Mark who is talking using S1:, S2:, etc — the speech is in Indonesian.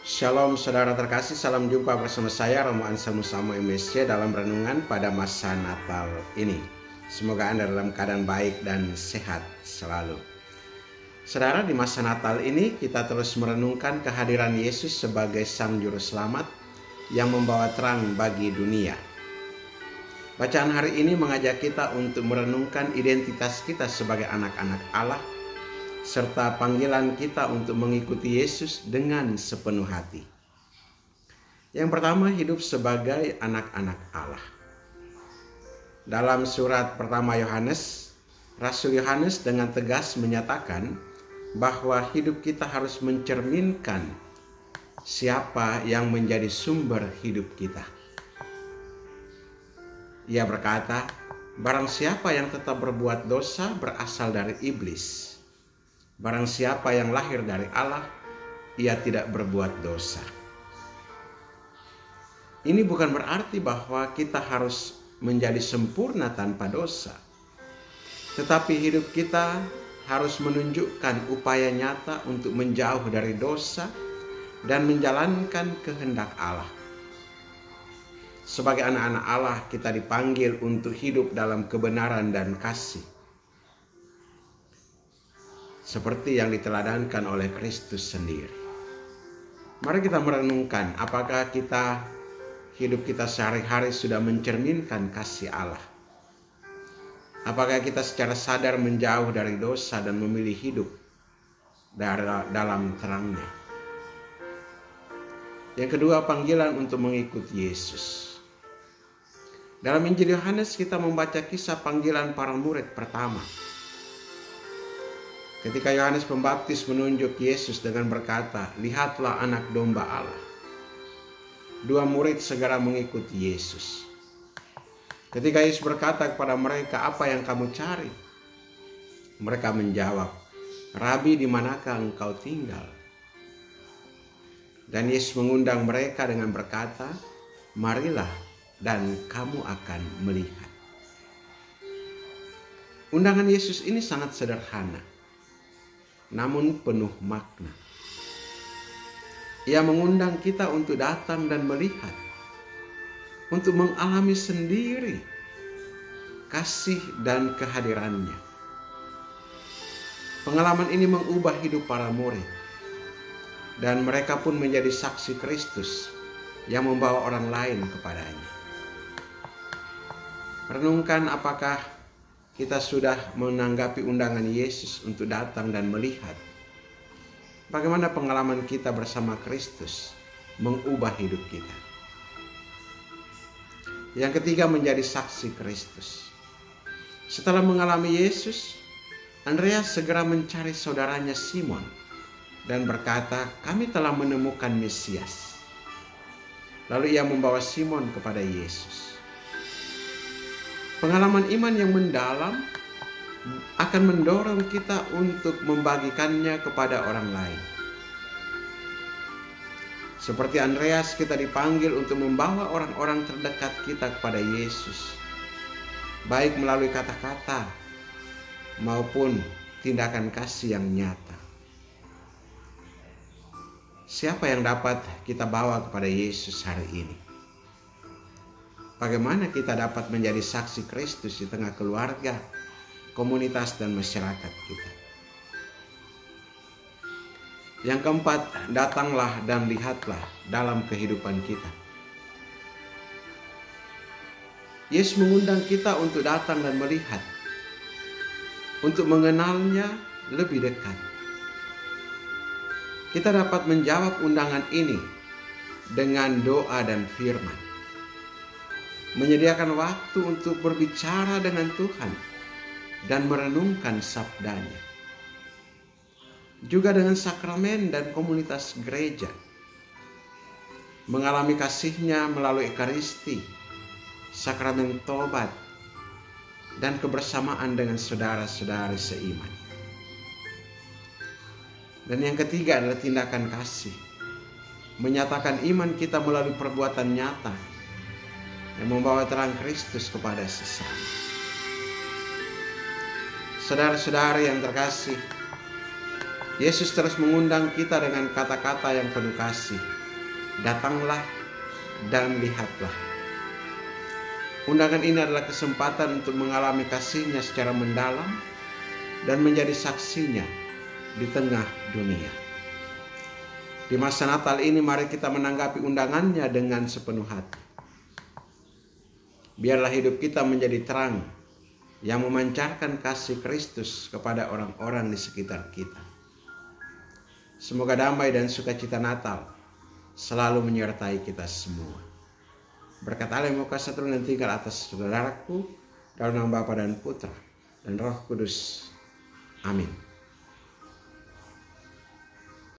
S1: Shalom saudara terkasih, salam jumpa bersama saya Romo Anselmus Samo MSC dalam renungan pada masa Natal ini. Semoga Anda dalam keadaan baik dan sehat selalu. Saudara, di masa Natal ini kita terus merenungkan kehadiran Yesus sebagai Sang Juru Selamat yang membawa terang bagi dunia. Bacaan hari ini mengajak kita untuk merenungkan identitas kita sebagai anak-anak Allah, serta panggilan kita untuk mengikuti Yesus dengan sepenuh hati. Yang pertama, hidup sebagai anak-anak Allah. Dalam surat pertama Yohanes, Rasul Yohanes dengan tegas menyatakan bahwa hidup kita harus mencerminkan siapa yang menjadi sumber hidup kita. Ia berkata, barang siapa yang tetap berbuat dosa berasal dari iblis. Barang siapa yang lahir dari Allah, ia tidak berbuat dosa. Ini bukan berarti bahwa kita harus menjadi sempurna tanpa dosa. Tetapi hidup kita harus menunjukkan upaya nyata untuk menjauh dari dosa dan menjalankan kehendak Allah. Sebagai anak-anak Allah, kita dipanggil untuk hidup dalam kebenaran dan kasih, seperti yang diteladankan oleh Kristus sendiri. Mari kita merenungkan, apakah hidup kita sehari-hari sudah mencerminkan kasih Allah? Apakah kita secara sadar menjauh dari dosa dan memilih hidup dalam terangnya? Yang kedua, panggilan untuk mengikuti Yesus. Dalam Injil Yohanes kita membaca kisah panggilan para murid pertama. Ketika Yohanes Pembaptis menunjuk Yesus dengan berkata, "Lihatlah anak domba Allah." Dua murid segera mengikuti Yesus. Ketika Yesus berkata kepada mereka, "Apa yang kamu cari?" Mereka menjawab, "Rabi, di manakah engkau tinggal?" Dan Yesus mengundang mereka dengan berkata, "Marilah dan kamu akan melihat." Undangan Yesus ini sangat sederhana, namun penuh makna. Ia mengundang kita untuk datang dan melihat, untuk mengalami sendiri kasih dan kehadirannya. Pengalaman ini mengubah hidup para murid, dan mereka pun menjadi saksi Kristus yang membawa orang lain kepadanya. Renungkan, apakah kita sudah menanggapi undangan Yesus untuk datang dan melihat bagaimana pengalaman kita bersama Kristus mengubah hidup kita. Yang ketiga, menjadi saksi Kristus. Setelah mengalami Yesus, Andreas segera mencari saudaranya Simon dan berkata, "Kami telah menemukan Mesias." Lalu ia membawa Simon kepada Yesus. Pengalaman iman yang mendalam akan mendorong kita untuk membagikannya kepada orang lain. Seperti Andreas, kita dipanggil untuk membawa orang-orang terdekat kita kepada Yesus, baik melalui kata-kata maupun tindakan kasih yang nyata. Siapa yang dapat kita bawa kepada Yesus hari ini? Bagaimana kita dapat menjadi saksi Kristus di tengah keluarga, komunitas, dan masyarakat kita? Yang keempat, datanglah dan lihatlah dalam kehidupan kita. Yesus mengundang kita untuk datang dan melihat, untuk mengenalnya lebih dekat. Kita dapat menjawab undangan ini dengan doa dan firman, menyediakan waktu untuk berbicara dengan Tuhan dan merenungkan sabdanya. Juga dengan sakramen dan komunitas gereja, mengalami kasih-Nya melalui Ekaristi, sakramen tobat, dan kebersamaan dengan saudara-saudari seiman. Dan yang ketiga adalah tindakan kasih, menyatakan iman kita melalui perbuatan nyata yang membawa terang Kristus kepada sesama. Saudara-saudari yang terkasih, Yesus terus mengundang kita dengan kata-kata yang penuh kasih Datanglah dan lihatlah. Undangan ini adalah kesempatan untuk mengalami kasih-Nya secara mendalam dan menjadi saksinya di tengah dunia. Di masa Natal ini mari kita menanggapi undangannya dengan sepenuh hati. Biarlah hidup kita menjadi terang yang memancarkan kasih Kristus kepada orang-orang di sekitar kita. Semoga damai dan sukacita Natal selalu menyertai kita semua. Berkat Allah yang Maha Kuasa turun dan tinggal atas saudaraku dalam nama Bapa dan Putra dan Roh Kudus. Amin.